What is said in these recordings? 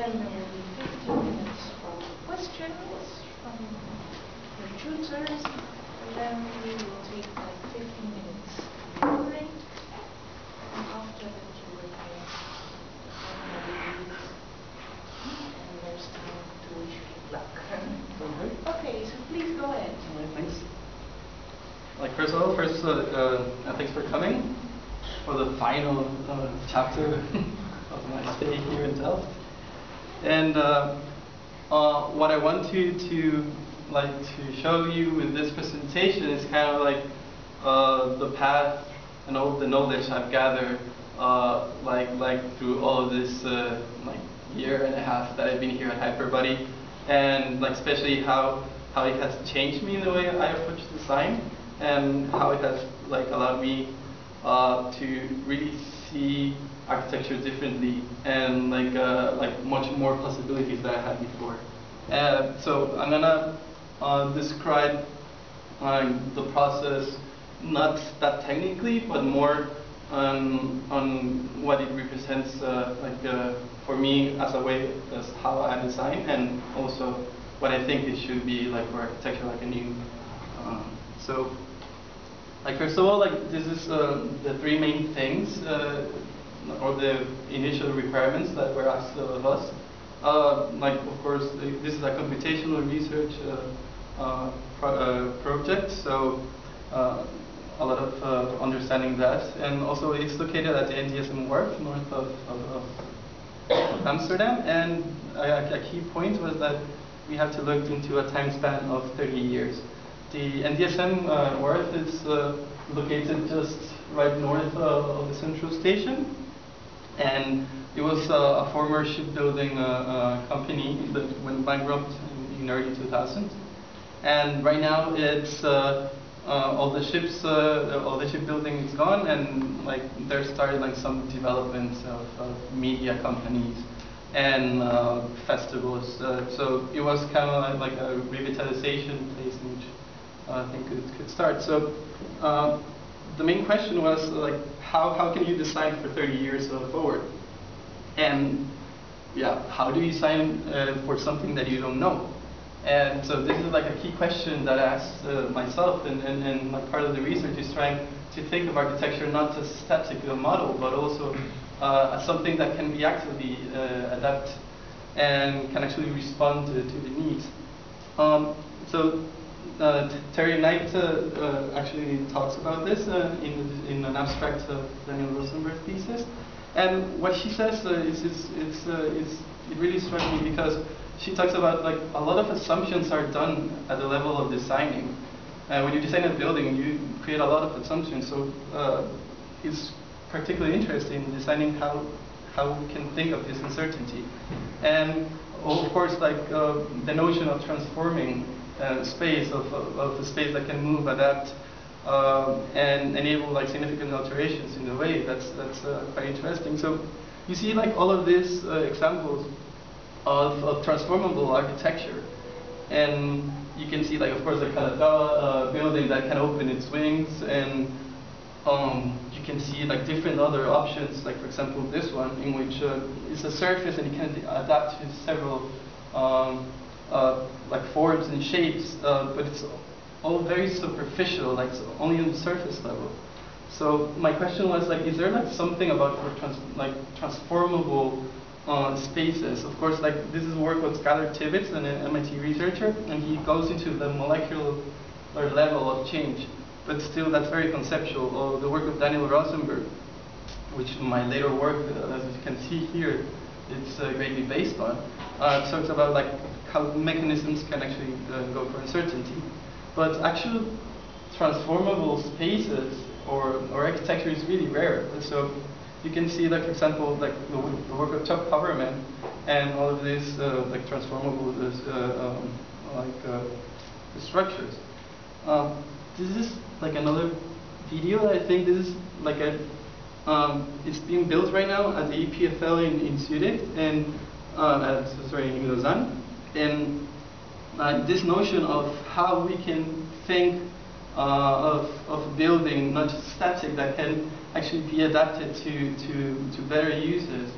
then there will be 15 minutes for questions from the tutors, and then we will take like 15 minutes recording, and after that you will have and there's time to wish you luck. Okay, so please go ahead. All right, thanks. Like first, thanks for coming for the final chapter of my stay here in Delft. And what I want to show you with this presentation is kind of like the path and all the knowledge I've gathered through all of this year and a half that I've been here at Hyperbody, and especially how it has changed me in the way I approach design, and how it has allowed me to really see architecture differently, and much more possibilities that I had before. So I'm gonna describe the process, not that technically, but more on what it represents for me as a way as how I design, and also what I think it should be for architecture, like a new. So first of all, this is the three main things, or the initial requirements that were asked of us. Of course, this is a computational research project, so a lot of understanding that, and also it's located at the NDSM Wharf, north of Amsterdam, and a key point was that we have to look into a time span of 30 years. The NDSM Wharf is located just right north of the central station, and it was a former shipbuilding company that went bankrupt in early 2000s. And right now it's all the shipbuilding is gone, and there started some development of media companies and festivals. So it was kind of like a revitalization place in which I think it could start. So the main question was how can you design for 30 years forward? And yeah, how do you design for something that you don't know? And so this is a key question that I asked myself, and part of the research is trying to think of architecture not as a static model, but also as something that can be actively adapted and can actually respond to the needs. So Terry Knight actually talks about this in an abstract Daniel Rosenberg thesis, and what she says it really struck me, because she talks about a lot of assumptions are done at the level of designing. When you design a building, you create a lot of assumptions. So it's particularly interesting in designing how we can think of this uncertainty, and of course the notion of transforming space of a space that can move, adapt, and enable significant alterations in the way. That's quite interesting. So you see all of these examples of transformable architecture, and you can see of course the Kalatawa building that can open its wings, and you can see different other options, for example this one, in which it's a surface and you can adapt to several forms and shapes, but it's all very superficial, it's only on the surface level. So my question was is there something about transformable spaces? Of course, this is work with Skylar Tibbets, an MIT researcher, and he goes into the molecular level of change, but still that's very conceptual. Or the work of Daniel Rosenberg, which my later work, as you can see here, it's greatly based on, talks about how mechanisms can actually go for uncertainty. But actual transformable spaces or architecture is really rare. So you can see, for example, the work of Chuck Hoverman and all of these transformable structures. This is another video that I think this is it's being built right now at the EPFL in Zurich, and in Lausanne. And this notion of how we can think of building not just static, that can actually be adapted to better uses,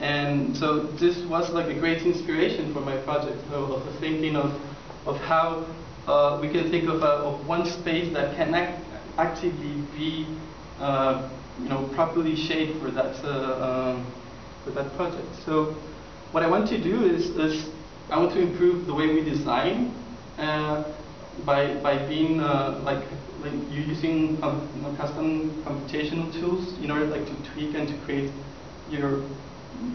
And so this was like a great inspiration for my project, of the thinking of how we can think of one space that can actively be properly shaped for that project. So what I want to do is I want to improve the way we design by being like using custom computational tools in order to tweak and to create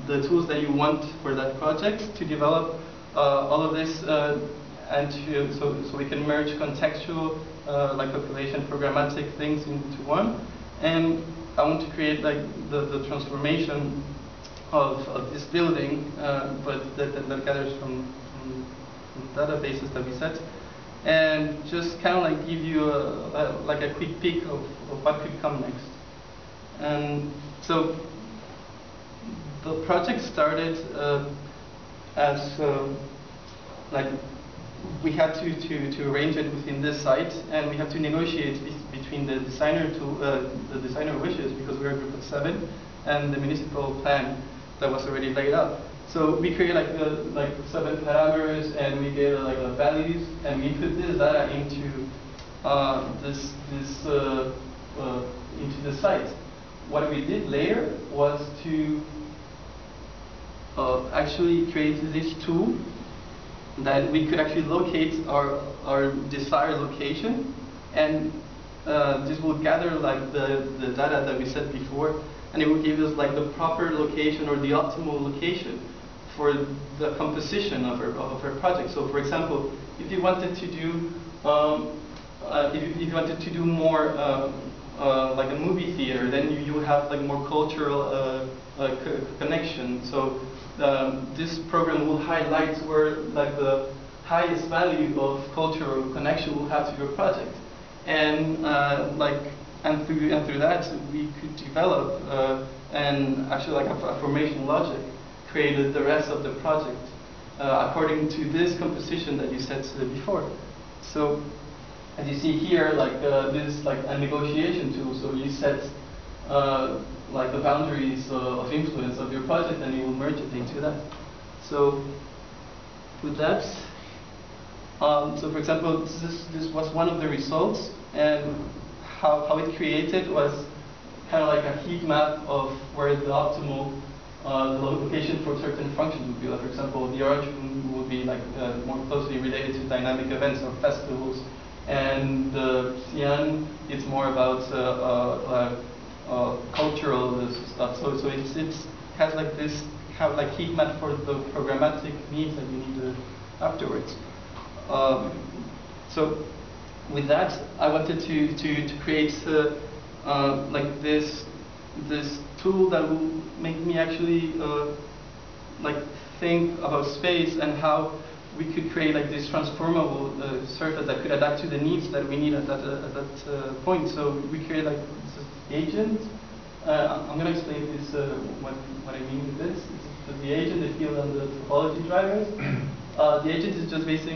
the tools that you want for that project, to develop all of this and so we can merge contextual population programmatic things into one. And I want to create the transformation of this building, but that gathers from databases that we set, and just kind of give you a quick peek of what could come next. And so the project started as we had to arrange it within this site, and we had to negotiate between the designer wishes, because we were a group of 7, and the municipal plan that was already laid out. So we created 7 parameters, and we gave the values, and we put this data into into the site. What we did later was to actually create this tool that we could actually locate our desired location, and this will gather the data that we said before, and it will give us the proper location or the optimal location for the composition of our project. So, for example, if you wanted to do if you wanted to do more like a movie theater, then you would have more cultural connection. So this program will highlight where the highest value of cultural connection will have to your project, and through that we could develop and actually a formation logic created the rest of the project according to this composition that you said before. So as you see here, this a negotiation tool. So you set the boundaries of influence of your project, and you will merge it into that. So with that, so for example, this was one of the results, and how it created was kind of a heat map of where the optimal the location for certain functions would be. For example, the orange would be more closely related to dynamic events or festivals, and the cyan it's more about cultural stuff. So it has this heat map for the programmatic needs that you need afterwards. So with that, I wanted to create this tool that will make me actually think about space and how we could create this transformable surface that could adapt to the needs that we need at that point. So we create this agent. I'm going to explain this what I mean with this. It's the agent, the field, and the topology drivers. The agent is just based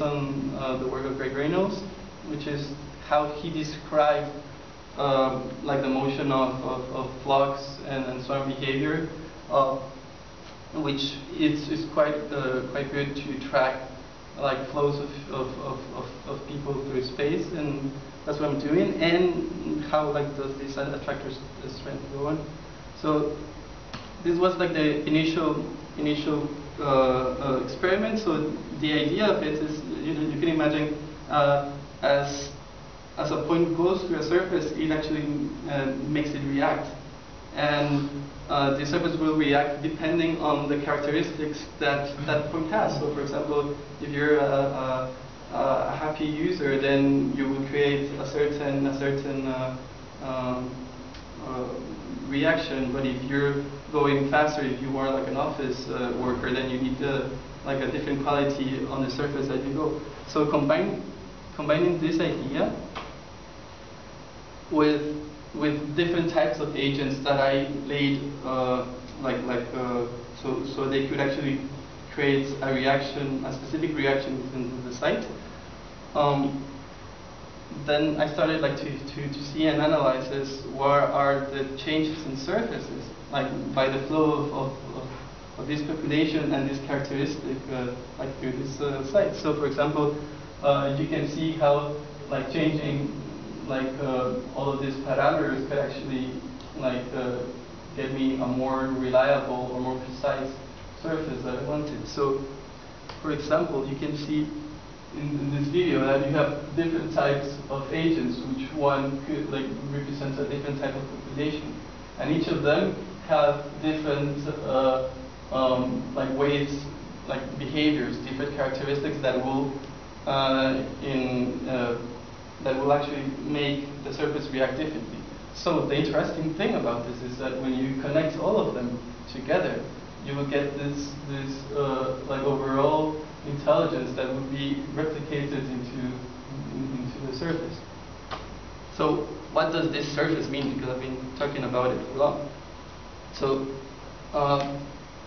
on the work of Greg Reynolds, which is how he described the motion of flux and swarm behavior, which is quite good to track flows of people through space, and that's what I'm doing, and how does this attractor strength go on. So this was the initial experiment. So the idea of it is, you can imagine as a point goes through a surface, it actually makes it react, and the surface will react depending on the characteristics that that point has. So, for example, if you're a happy user, then you will create a certain reaction. But if you're going faster, if you are an office worker, then you need a different quality on the surface as you go. So combining this idea with different types of agents that I laid, so they could actually create a reaction, a specific reaction within the site. Then I started to see and analyze this. What are the changes in surfaces like by the flow of this population and this characteristic like through this site. So for example, you can see how like changing like all of these parameters could actually like get me a more reliable or more precise surface that I wanted. So for example, you can see in this video that you have different types of agents, which one could like represent a different type of population, and each of them have different like ways, like behaviors, different characteristics that will that will actually make the surface react differently. So the interesting thing about this is that when you connect all of them together, you will get this like overall intelligence that would be replicated into the surface. So what does this surface mean? Because I've been talking about it for long. So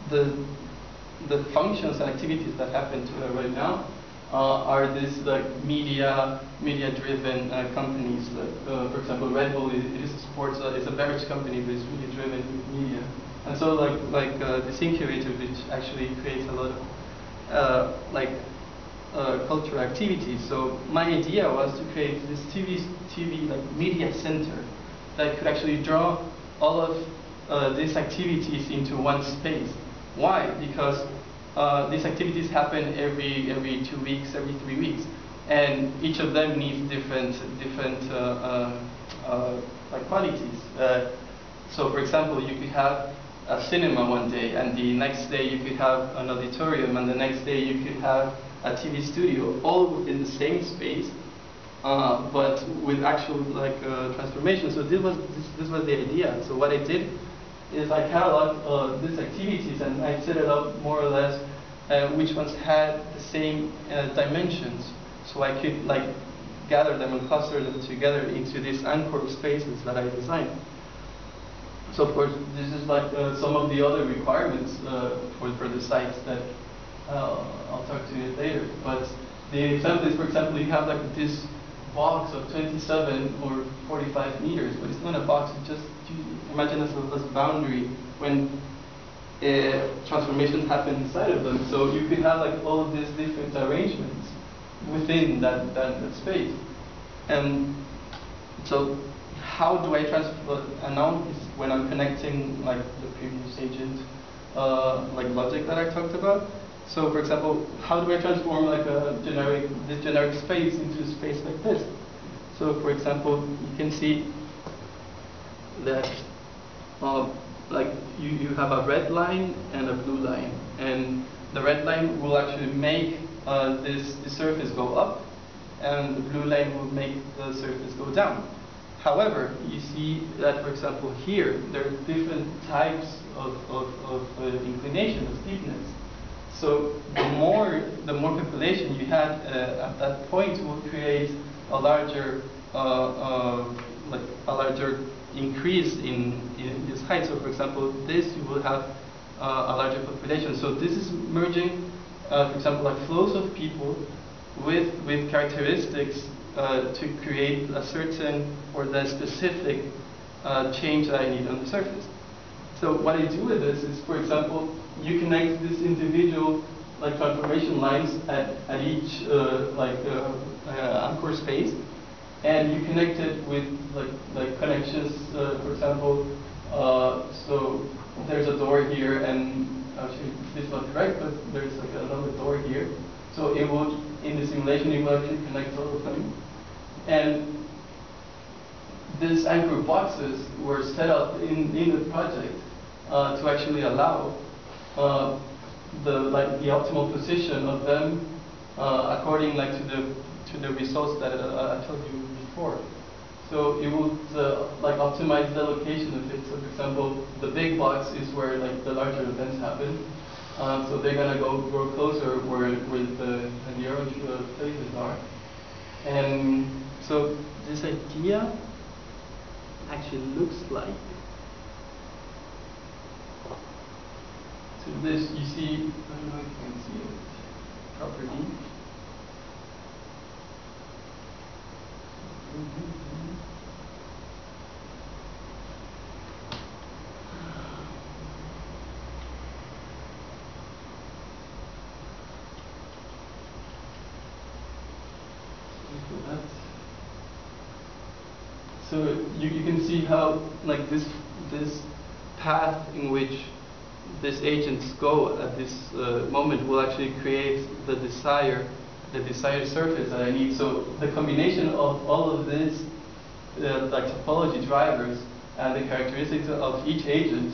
the functions and activities that happen right now are these like media-driven companies. Like for example, Red Bull is a sports, it's a beverage company, but it's really driven with media. And so like this incubator, which actually creates a lot of cultural activities. So my idea was to create this TV like media center that could actually draw all of these activities into one space. Why? Because these activities happen every 2 weeks, every 3 weeks, and each of them needs different like qualities. So, for example, you could have a cinema one day, and the next day you could have an auditorium, and the next day you could have a TV studio, all within the same space, but with actual like transformation. So this was the idea. So what I did is I cataloged these activities and I set it up more or less which ones had the same dimensions, so I could like gather them and cluster them together into these anchor spaces that I designed. So of course this is like some of the other requirements for the sites that I'll talk to you later. But the example is, for example, you have like this box of 27 or 45 meters, but it's not a box, it's just imagine as a boundary when transformations happen inside of them. So you could have like all of these different arrangements within that space. And so how do I transfer, and now is when I'm connecting like the previous agent like logic that I talked about. So for example, how do I transform like this generic space into a space like this? So for example, you can see that like you have a red line and a blue line, and the red line will actually make the surface go up, and the blue line will make the surface go down. However, you see that, for example, here there are different types of inclination, of steepness. So the more population you had at that point will create a larger increase in this height. So for example, this you will have a larger population. So this is merging, for example, like flows of people with characteristics to create a certain or the specific change that I need on the surface. So what I do with this is, for example, you connect these individual like transformation lines at each anchor space, and you connect it with like connections. For example, so there's a door here, and actually this is not correct, but there's like another door here. So it will, in the simulation, it will actually connect all of them. And these anchor boxes were set up in the project to actually allow the optimal position of them according to the results that I told you before. So it would like optimize the location of it. So for example, the big box is where like the larger events happen. So they're gonna grow closer where the orange places are. And so this idea actually looks like, so this, you see, I don't know if you can see it properly. So you can see how like this path in which these agents go at this moment will actually create the desired surface that I need. So the combination of all of these like topology drivers and the characteristics of each agent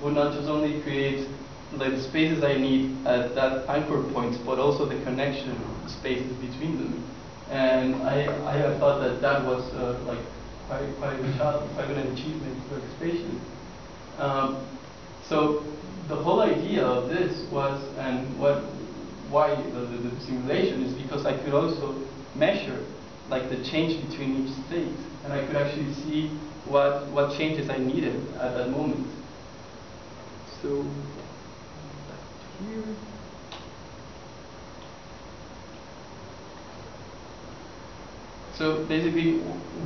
would not just only create like the spaces I need at that anchor point, but also the connection spaces between them. And I have thought that that was like quite an achievement for spatially. So the whole idea of this was, and why the simulation is because I could also measure like the change between each state, and I could actually see what changes I needed at that moment. So back to here. So basically,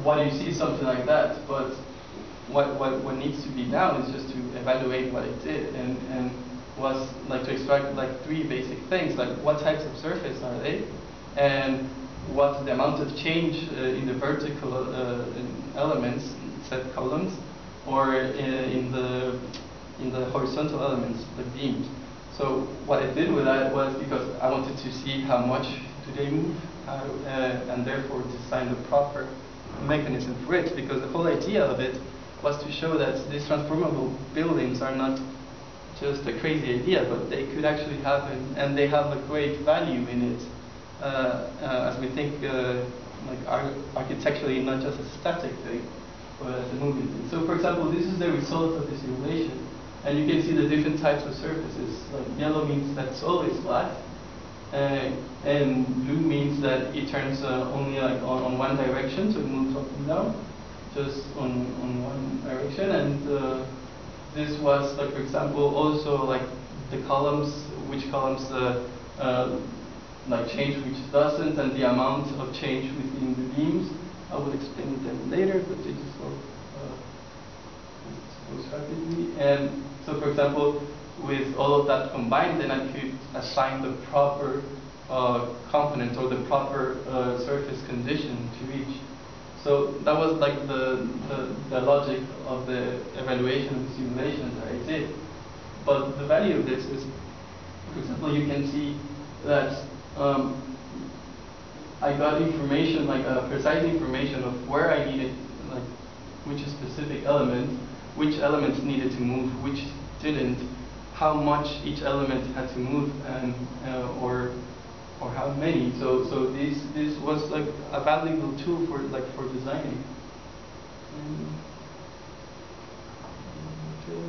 what you see is something like that, but what needs to be now is just to evaluate what it did, and was like to extract like three basic things, like what types of surface are they, and what's the amount of change in the vertical elements, set columns, or in the horizontal elements, the beams. So what I did with that was because I wanted to see how much do they move, and therefore design the proper mechanism for it, because the whole idea of it was to show that these transformable buildings are not just a crazy idea, but they could actually happen, and they have a great value in it, as we think like architecturally, not just a static thing, but as a moving thing. So for example, this is the result of the simulation, and you can see the different types of surfaces. Like yellow means that it's always flat, and blue means that it turns only like on one direction, so it moves up and down, just on one direction. And this was like, for example, also like the columns, which columns like change, which doesn't, and the amount of change within the beams. I will explain them later, but it just goes rapidly. And so, for example, with all of that combined, then I could assign the proper component or the proper surface condition to each. So that was like the logic of the evaluation of the simulations that I did. But the value of this is, for example, you can see that I got information, like precise information of where I needed, like which specific element, which elements needed to move, which didn't, how much each element had to move, and or how many. So this was like a valuable tool for designing. Okay.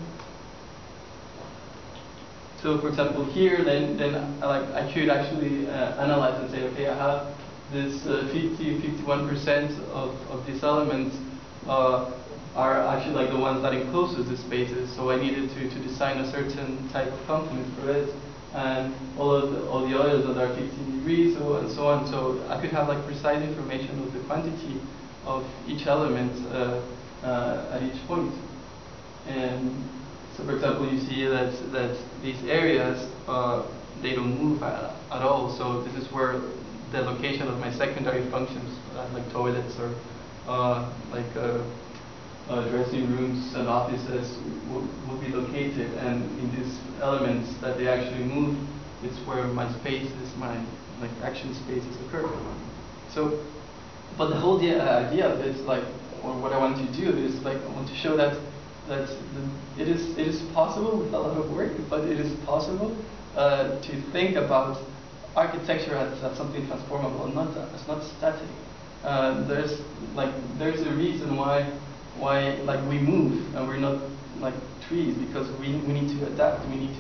So for example, here then like I could actually analyze and say, okay, I have this 51% of these elements are actually like the ones that encloses the spaces. So I needed to design a certain type of component for it, and all the others that are 15 degrees, and so on. So I could have like precise information of the quantity of each element at each point. And so, for example, you see that these areas they don't move at all. So this is where the location of my secondary functions, like toilets or dressing rooms and offices, will be located. And in these elements that they actually move, it's where my spaces, my action spaces occur. So, but the whole idea of this, like, or what I want to do is like I want to show that it is possible with a lot of work, but it is possible to think about architecture as something transformable, it's not static. There's a reason why like we move and we're not like trees, because we need to adapt. We need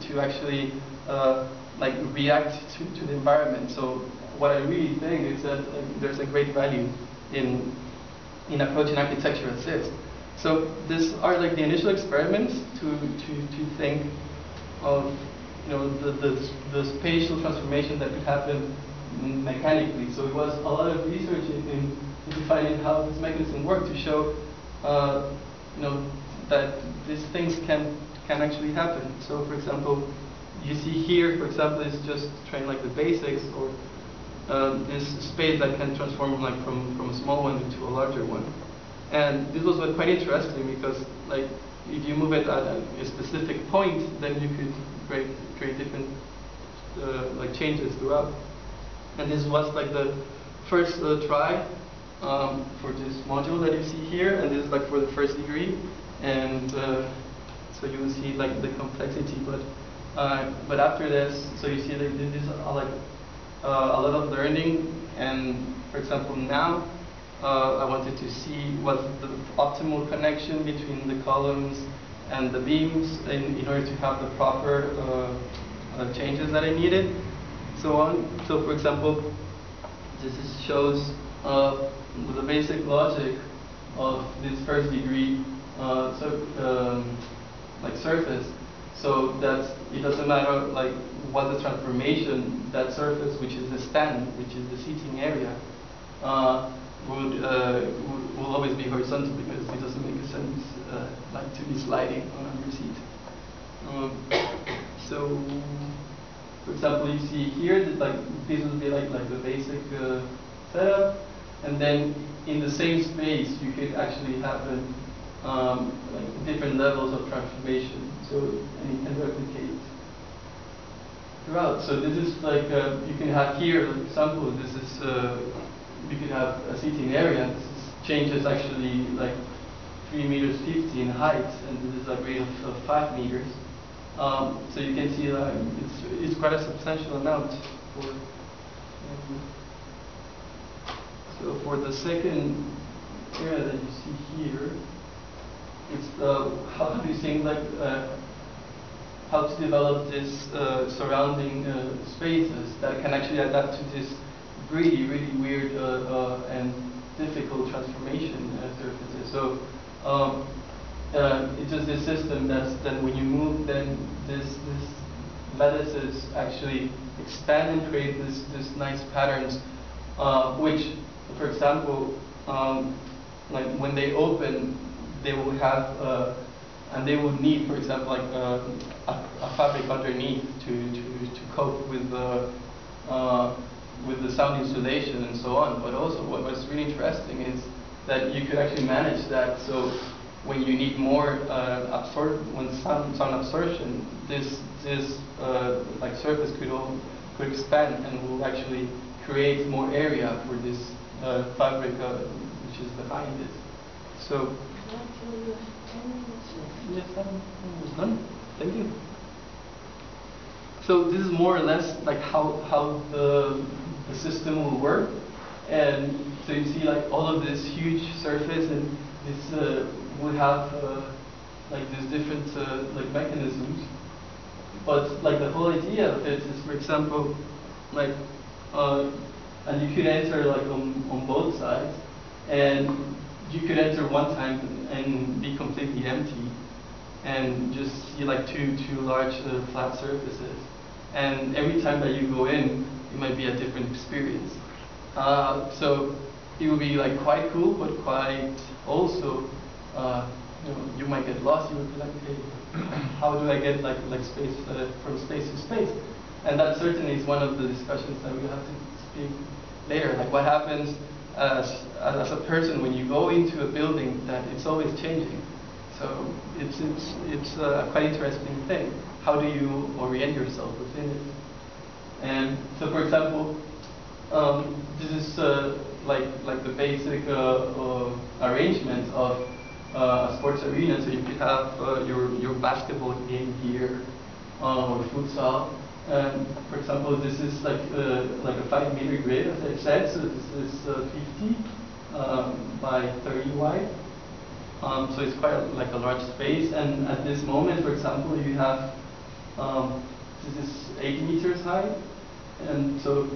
to actually like react to the environment. So what I really think is that there's a great value in approaching architecture as this. So these are like the initial experiments to think of the spatial transformation that could happen mechanically. So it was a lot of research in defining how this mechanism worked to show that these things can actually happen. So for example, you see here, for example, is just trying like the basics, or this space that can transform like from a small one into a larger one. And this was quite interesting because, like, if you move it at a specific point, then you could create different like changes throughout. And this was like the first try for this module that you see here, and this is like for the first degree. And so you will see like the complexity, but after this, so you see like this is like a lot of learning. And for example, now I wanted to see what's the optimal connection between the columns and the beams in order to have the proper changes that I needed. So for example, this shows the basic logic of this first degree like surface. So that it doesn't matter like what the transformation, that surface, which is the stand, which is the seating area, will always be horizontal, because it doesn't make sense like to be sliding on your seat. So, for example, you see here that like this would be like the basic setup, and then in the same space you could actually have like different levels of transformation. So and you can replicate throughout. So this is like you can have here, for example, this is you can have a seating area. This changes actually like 3 meters 50 in height, and this is a grade of 5 meters. So you can see that it's quite a substantial amount for. So for the second area that you see here, it's how do you think like how to develop this surrounding spaces that can actually adapt to this really weird and difficult transformation surfaces. So it's just this system that when you move, then this lattices actually expand and create this nice patterns, which, for example, like when they open, they will have and they would need, for example, like a fabric underneath to cope with the sound insulation and so on. But also, what was really interesting is that you could actually manage that. So when you need more sound absorption, this like surface could expand and will actually create more area for this fabric which is behind it. So. Yes, I'm almost done. Thank you. So this is more or less like how the system will work, and so you see like all of this huge surface, and this will have like these different like mechanisms. But like the whole idea of it is, for example, like and you could enter like on both sides, and you could enter one time and be completely empty, and just see like two large flat surfaces. And every time that you go in, it might be a different experience. So it will be like quite cool, but quite also, you might get lost. You would be like, okay, how do I get like space from space to space? And that certainly is one of the discussions that we have to speak later. Like what happens as a person when you go into a building that it's always changing. So it's a quite interesting thing. How do you orient yourself within it? And so, for example, this is like the basic arrangement of a sports arena. So you could have your basketball game here or futsal. And for example, this is like a 5-meter grid, as I said. So this is 50 by 30 wide. So it's quite like a large space. And at this moment, for example, you have this is 80 meters high, and so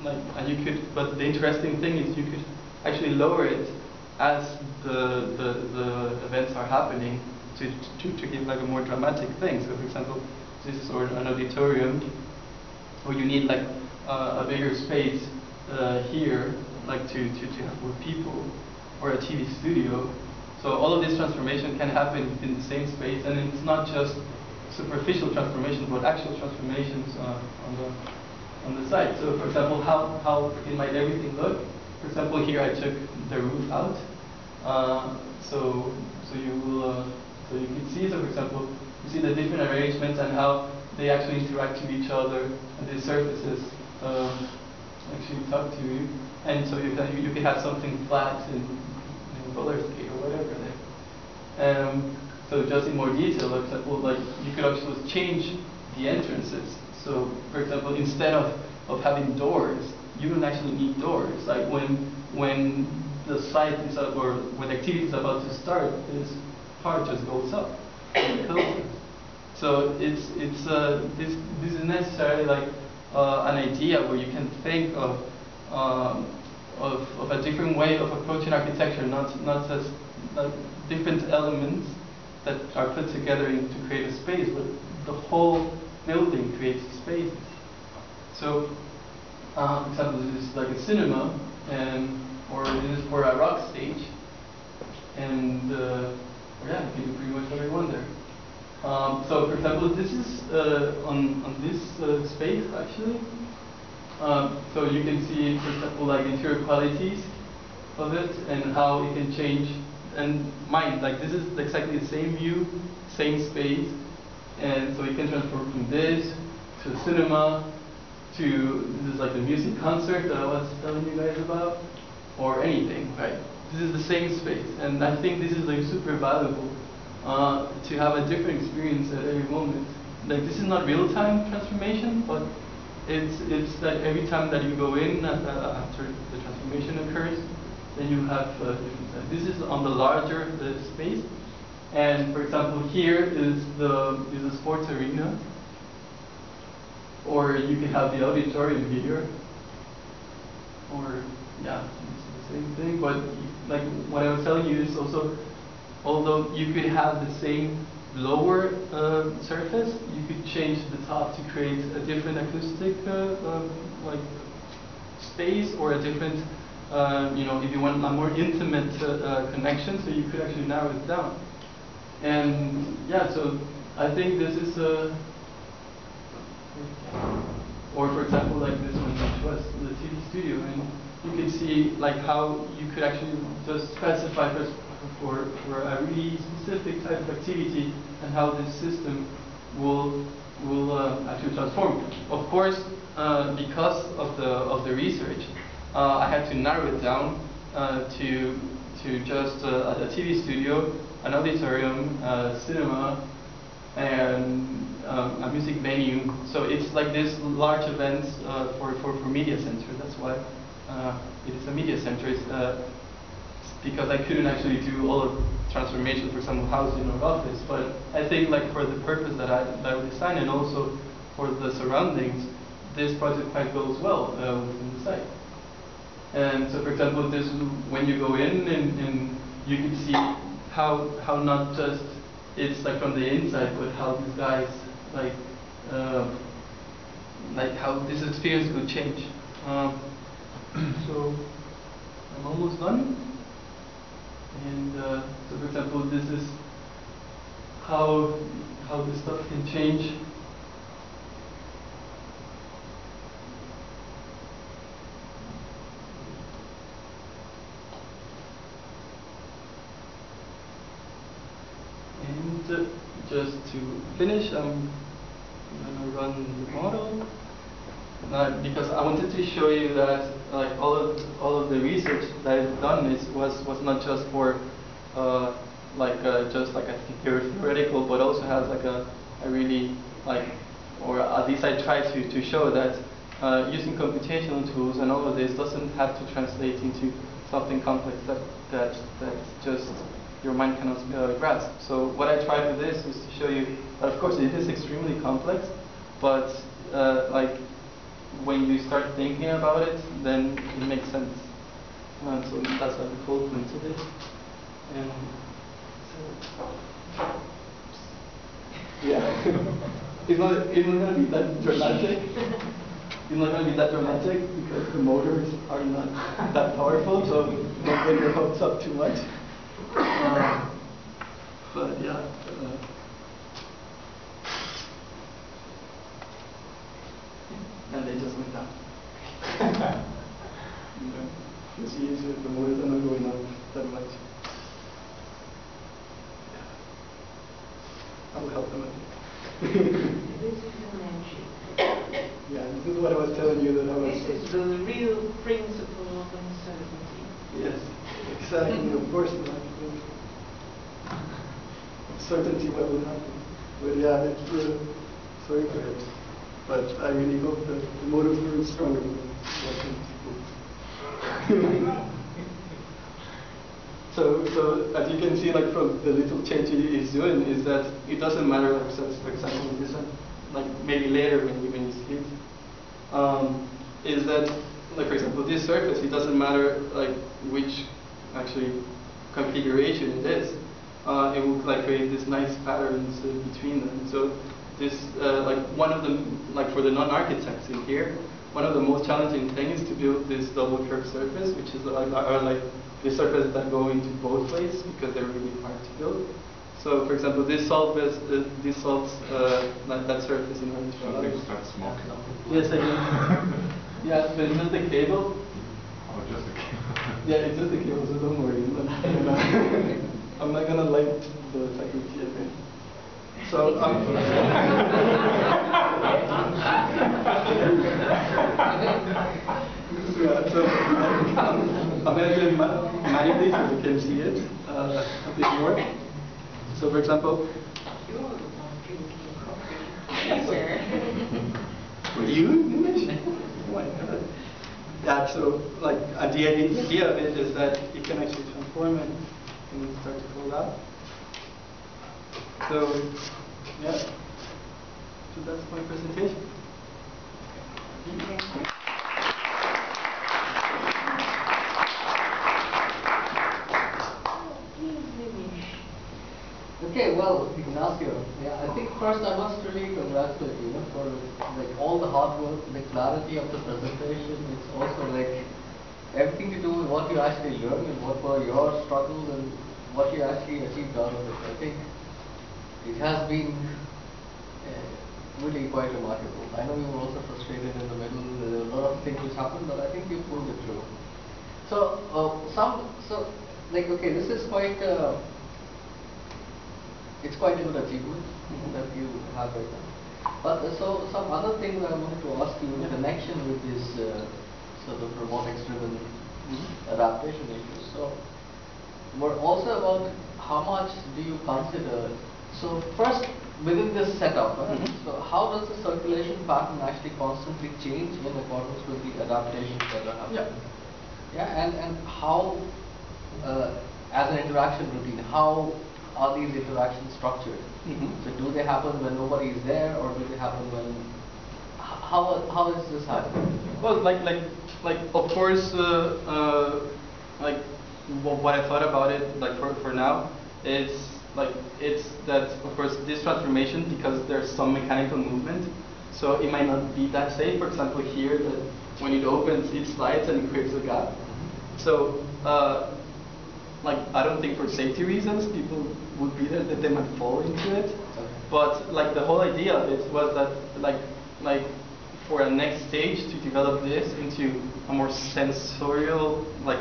like you could. But the interesting thing is you could actually lower it as the events are happening to give like a more dramatic thing. So for example, this is an auditorium where you need like a bigger space here, like to have more people, or a TV studio. So all of this transformation can happen in the same space, and it's not just superficial transformations, but actual transformations on the site. So for example, how it might everything look. For example, here I took the roof out, So you will, so you can see, so for example, you see the different arrangements and how they actually interact with each other, and the surfaces actually talk to you, and so you can have something flat in roller skate or whatever there. So just in more detail, for example, like you could actually change the entrances. So for example, instead of having doors, you don't actually need doors. Like when the site is up or when the activity is about to start, this part just goes up and closes. So this is necessarily like an idea where you can think of a different way of approaching architecture, not as like different elements that are put together to create a space, but the whole building creates spaces. So, for example, this is like a cinema, or this is for a rock stage, and yeah, you can do pretty much whatever you want there. So, for example, this is on this space actually. So you can see, for example, like interior qualities of it and how it can change. And mind, like this is exactly the same view, same space, and so you can transform from this to the cinema to this is like the music concert that I was telling you guys about, or anything, right? This is the same space, and I think this is like super valuable to have a different experience at every moment. Like this is not real-time transformation, but it's that every time that you go in after the transformation occurs, then you have different size. This is on the larger space, and for example, here is the sports arena, or you can have the auditorium here, or yeah, it's the same thing. But like what I was telling you is also, although you could have the same lower surface, you could change the top to create a different acoustic like space, or a different if you want a more intimate connection, so you could actually narrow it down. And yeah, so I think this is or for example, like this one, which was the TV studio, and you can see like how you could actually just specify for a really specific type of activity, and how this system will actually transform. Of course, because of the research, I had to narrow it down to just a TV studio, an auditorium, a cinema, and a music venue. So it's like this large events for media center. That's why it is a media center. It's, because I couldn't actually do all of transformation for some housing or office, but I think like for the purpose that I designed, and also for the surroundings, this project quite goes well within the site. And so, for example, this when you go in and you can see how not just it's like from the inside, but how these guys like how this experience could change. So I'm almost done. And so, for example, this is how this stuff can change. And just to finish, I'm gonna run the model because I wanted to show you that like all of the research that I've done was not just for just like a theoretical, but also has like a really like, or at least I try to show that using computational tools and all of this doesn't have to translate into something complex that just your mind cannot grasp. So what I tried with this is to show you that of course it is extremely complex, but like when you start thinking about it, then it makes sense. So that's like the whole point of it. And so, yeah, it's not gonna be that dramatic. It's not gonna be that dramatic because the motors are not that powerful, so don't get your hopes up too much. But yeah. And they just went down. You see, the motors are not going up that much. help them. This is the magic. Yeah, this is what I was telling you that I was. This is the real principle of uncertainty. Yes, exactly. Of course not. Certainty what will happen. But yeah, it's sorry for it. But I really hope that the motives were stronger than what So as you can see, like from the little change he is doing, is that it doesn't matter, like for example, this one, like maybe later when you see it, is that, like for example, this surface, it doesn't matter like which actually configuration it is. It will like create this nice patterns between them. So this, like one of the, like for the non-architects in here, one of the most challenging things is to build this double curved surface, which is like the surfaces that go into both ways because they're really hard to build. So, for example, this solves that surface in order to. You start smoking. Yes, I do. Yeah, but it's just the cable. Oh, just a cable. Yeah, it's just the cable, so don't worry. I'm not gonna light the faculty again. So yeah, so I'm gonna do manually so you can see it a bit more. So, for example, You're the one drinking coffee. Sir. you, English? Oh my God. Yeah, so like at the idea of it is that it can actually transform it and start to fold out. So, yeah. So that's my presentation. Okay, well, Ignacio, yeah, I think first I must really congratulate you for like all the hard work, the clarity of the presentation. It's also like everything to do with what you actually learned and what were your struggles and what you actually achieved out of it. I think it has been really quite remarkable. I know you were also frustrated in the middle. There were a lot of things which happened, but I think you pulled it through. So, okay, this is quite. It's quite a good achievement that you have right now. But so some other things I wanted to ask you in connection with this sort of robotics-driven adaptation issues. So we're also about how much do you consider. So first, within this setup, so how does the circulation pattern actually constantly change in accordance with the adaptations that are happening? Yeah, and how, as an interaction routine, how are these interactions structured? So do they happen when nobody is there, or do they happen when? How is this happening? Well, like of course, like what I thought about it, like for now, it's that of course this transformation, because there's some mechanical movement, so it might not be that safe. For example, here that when it opens, it slides and it creates a gap. So. Like I don't think for safety reasons people would be there, that they might fall into it. Okay. But like the whole idea of it was that like for a next stage to develop this into a more sensorial like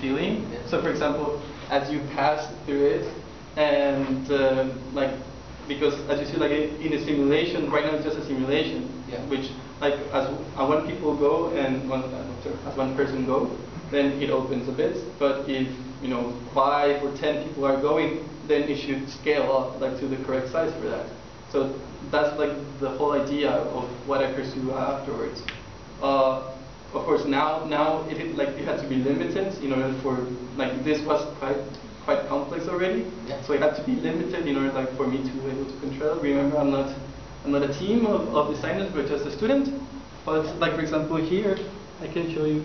feeling. Yeah. So for example, as you pass through it, and like because as you see like in a simulation right now it's just a simulation, which like as when people go and as one person go, then it opens a bit. But if 5 or 10 people are going, then it should scale up like to the correct size for that. So that's like the whole idea of what I pursue afterwards. Of course, now it had to be limited in order for like this was quite complex already. Yeah. So it had to be limited in order like for me to be able to control. Remember, I'm not a team of designers, but just a student. But like for example here, I can show you.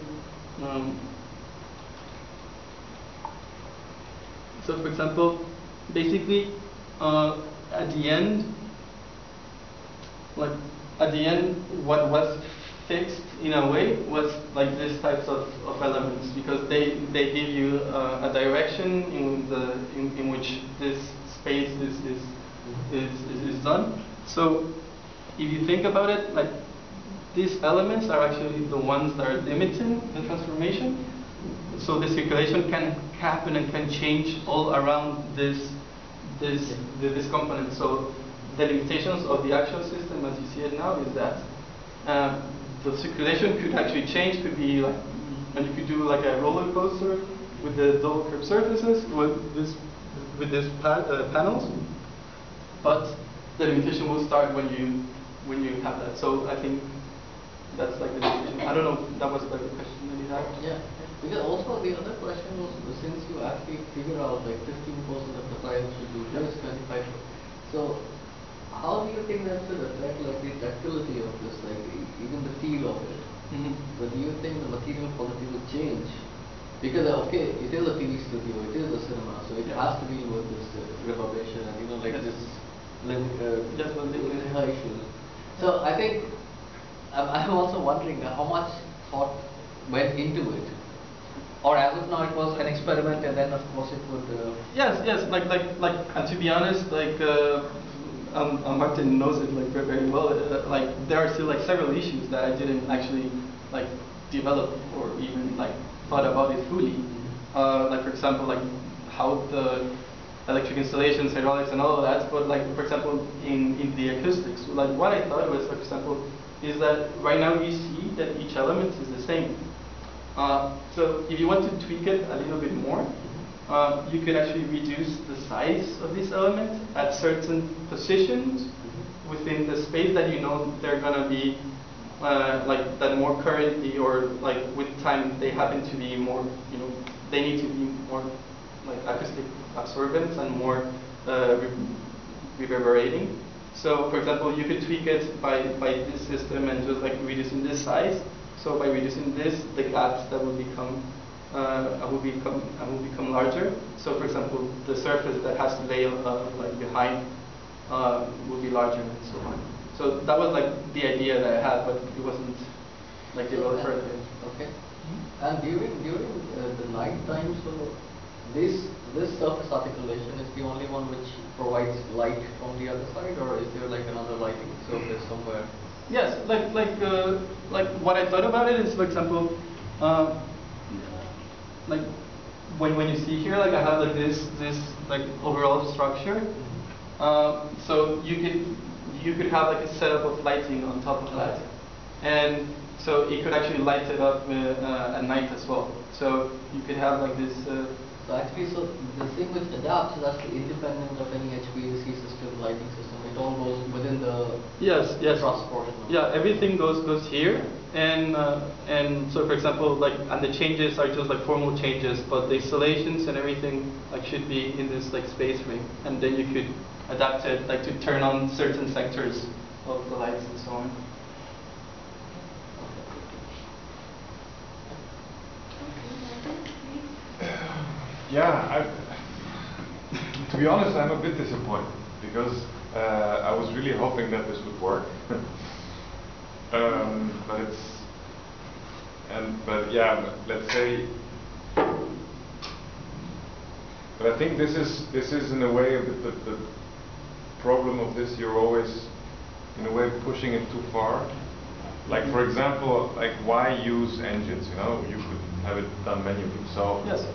So for example, basically at the end, what was fixed in a way was like these types of elements, because they give you a direction in which this space is done. So if you think about it, like these elements are actually the ones that are limiting the transformation. So the circulation can happen and can change all around this component. So the limitations of the actual system as you see it now is that the circulation could actually change, could be like, and you could do like a roller coaster with the double curved surfaces with these panels, but the limitation will start when you have that. So I think that's like the limitation. I don't know if that was like the question that you had. Yeah, because also the other question was, since you actually figure out like 15% of the tiles should do this, 25%. So how do you think that should affect like the ductility of this, like even the feel of it? So do you think the material quality will change? Because okay, it is a TV studio, it is a cinema, so it has to deal with this reverberation and like this issues. So I think I'm also wondering how much thought went into it, or as of now it was an experiment, and then of course it would. Yes, like, and to be honest, like. Martin knows it like very well. Like there are still like several issues that I didn't actually like develop or even like thought about it fully. Like for example, like how the electric installations, hydraulics, and all of that. But like for example, in the acoustics, like what I thought was, for example, is that right now you see that each element is the same. So if you want to tweak it a little bit more, you could actually reduce the size of this element at certain positions within the space that you know they're gonna be like that more currently, or like with time they happen to be more, they need to be more like acoustic absorbance and more reverberating. So for example, you could tweak it by this system and just like reducing this size. So by reducing this, the gaps that will become will become larger. So for example, the surface that has to lay like behind will be larger and so on. So that was like the idea that I had, but it wasn't like developed further. Okay. And during the night time, so this surface articulation is the only one which provides light from the other side, or is there like another lighting surface somewhere? Yes, like what I thought about it is, for example, like when you see here, like I have like this like overall structure. So you could have like a setup of lighting on top of that, and so it could actually light it up at night as well. So you could have like this. So actually, so the thing which adapts is actually independent of any HVAC system, lighting system. It all goes within the yes truss portion. Yeah, everything goes here, and so for example, like, and the changes are just like formal changes, but the installations and everything like should be in this like space ring, and then you could adapt it like to turn on certain sectors of the lights and so on. Yeah, to be honest, I'm a bit disappointed because I was really hoping that this would work. But yeah, let's say. But I think this is in a way the problem of this. You're always in a way pushing it too far. Like for example, like why use engines? You could have it done manually. So yes.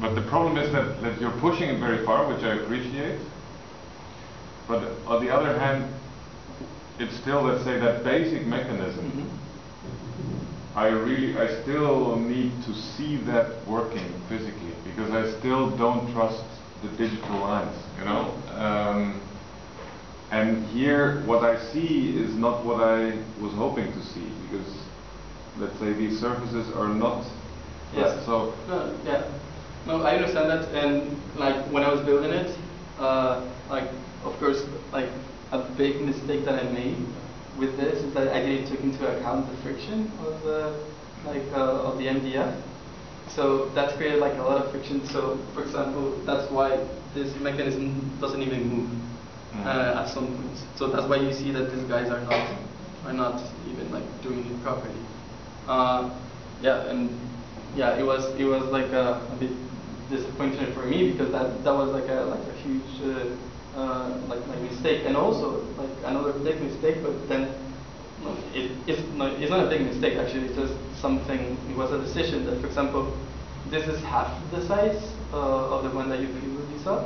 But the problem is that you're pushing it very far, which I appreciate. But on the other hand, it's still, let's say, that basic mechanism. I still need to see that working physically, because I still don't trust the digital lines, and here what I see is not what I was hoping to see, because let's say these surfaces are not. Yes. So. Yeah. No, I understand that, and like when I was building it, like of course, like a big mistake that I made with this is that I didn't take into account the friction of the of the MDF. So that's created like a lot of friction. So for example, that's why this mechanism doesn't even move at some points. So that's why you see that these guys are not even like doing it properly. It was like a bit disappointing for me, because that was like a huge like mistake, and also like another big mistake. But then it's not a big mistake actually. It's just something. It was a decision that, for example, this is half the size of the one that you previously saw,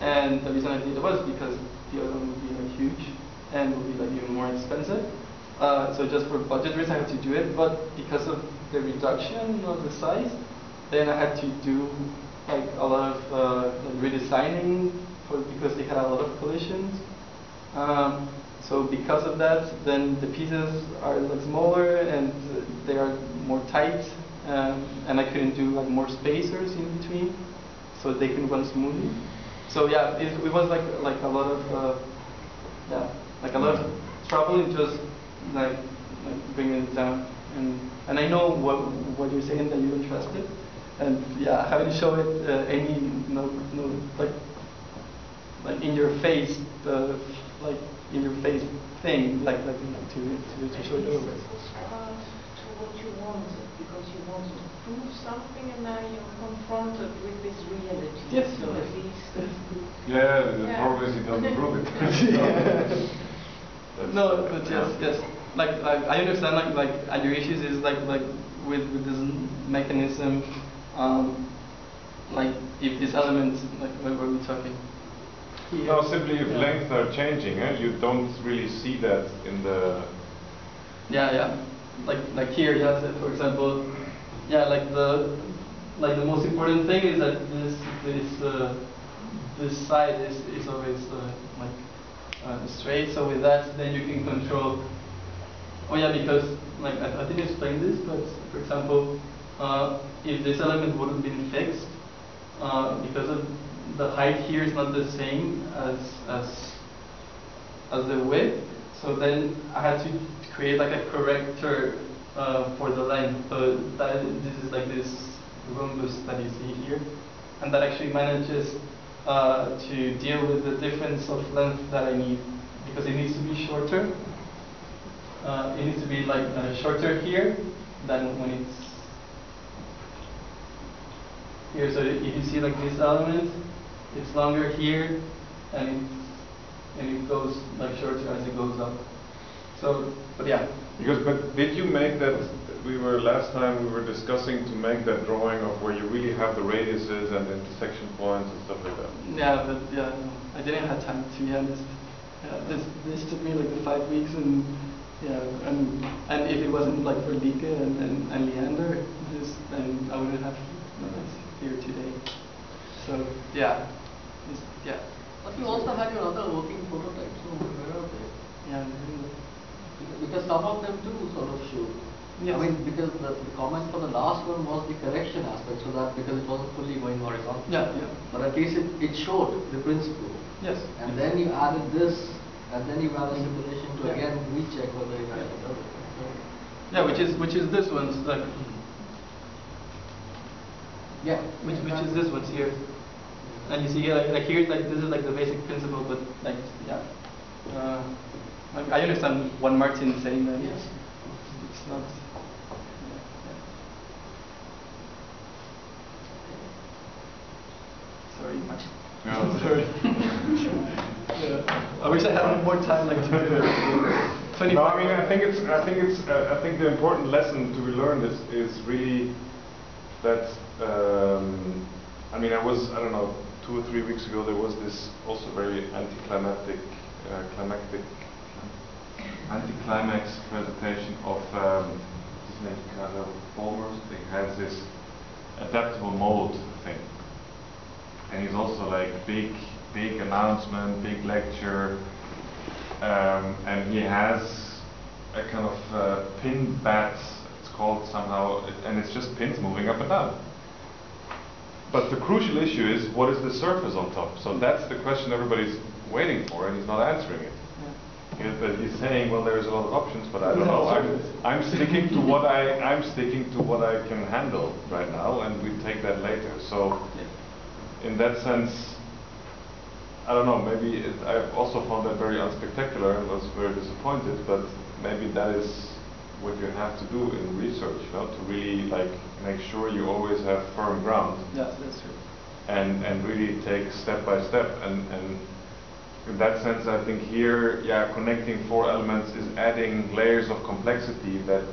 And the reason I did it was because the other one would be like huge and would be like even more expensive. So just for budget reasons I had to do it, but because of the reduction of the size, then I had to do like a lot of like redesigning because they had a lot of collisions. So because of that, then the pieces are like smaller and they are more tight, and I couldn't do like more spacers in between, so they can run smoothly. So yeah, it was like a lot of yeah, like a lot of trouble in just like bringing it down. And I know what you're saying, that you don't trust it, and yeah, having to show it any no like in your face like in your face thing like to show it over. To what you wanted, because you want to prove something, and now you're confronted with this reality. Yes. So at least. Yeah, the Yeah. problem is he doesn't prove it. No, but yes. Like I understand and your issues is like with this mechanism, like if these elements, like what were we talking? Here. No, simply if lengths are changing, you don't really see that in the. Yeah. Like here, yeah. So for example, yeah, like the most important thing is that this side is always straight. So with that, then you can control. Oh yeah, because like I didn't explain this, but for example, if this element would have been fixed, because of the height here is not the same as the width, so then I had to create like a corrector for the length. So this is like this rhombus that you see here, and that actually manages to deal with the difference of length that I need, because it needs to be shorter. It needs to be like shorter here than when it's here. So if you see like this element, it's longer here, and it goes like shorter as it goes up. So, but yeah. But did you make that? Last time we were discussing to make that drawing of where you really have the radiuses and intersection points and stuff like that. Yeah, but yeah, I didn't have time, to be honest. Yeah, this took me like 5 weeks, and yeah, and if it wasn't like for Lieke and Leander, then I wouldn't have here today. So yeah, yeah. But you also had your other working prototypes, so where are they? Yeah. Because some of them too sort of show. Yes. I mean, because the comment for the last one was the correction aspect, so that because it wasn't fully going horizontal. Yeah. But at least it showed the principle. Yes. And then you added this, and then you ran a simulation to again recheck whether it had done it. Yeah, which is this one's like. Yeah. Which is this one's here. And you see like here like this is like the basic principle, but like yeah. Like I understand what Martin's saying that Yes. it's not. Sorry, Martin. No. Sorry. Yeah. I wish I had more time like to do it. No, I mean I think the important lesson to be learned is really that I mean I don't know, 2 or 3 weeks ago there was this also very anticlimactic anticlimax presentation of his name Carlo Palmer's. He has this adaptable mode thing, and he's also like big announcement, big lecture, and he has a kind of pin bat, it's called somehow, and it's just pins moving up and down. But the crucial issue is, what is the surface on top? So that's the question everybody's waiting for, and he's not answering it. But he's saying, well, there's a lot of options, but I don't know. I'm sticking to what I can handle right now, and we take that later. So, in that sense, I don't know. Maybe I've also found that very unspectacular and was very disappointed. But maybe that is what you have to do in research, to really like make sure you always have firm ground. Yes, that's true. And really take step by step and. In that sense, I think here, connecting 4 elements is adding layers of complexity that,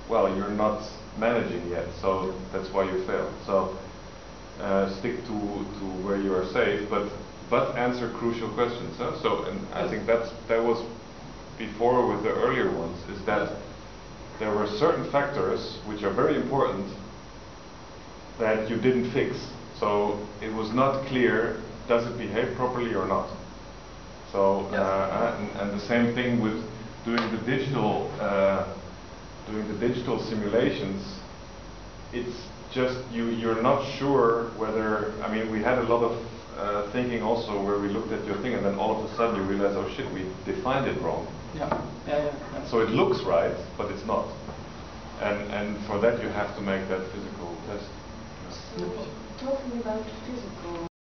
well, you're not managing yet, so that's why you fail. So stick to where you are safe, but but answer crucial questions. Huh? So, and I think that was before with the earlier ones, is that there were certain factors which are very important that you didn't fix. So it was not clear, does it behave properly or not? So, and the same thing with doing the digital simulations. It's just you're not sure whether. I mean, we had a lot of thinking also where we looked at your thing, and then all of a sudden you realize, oh shit, we defined it wrong. Yeah. So it looks right, but it's not. And for that you have to make that physical test. So, talking about physical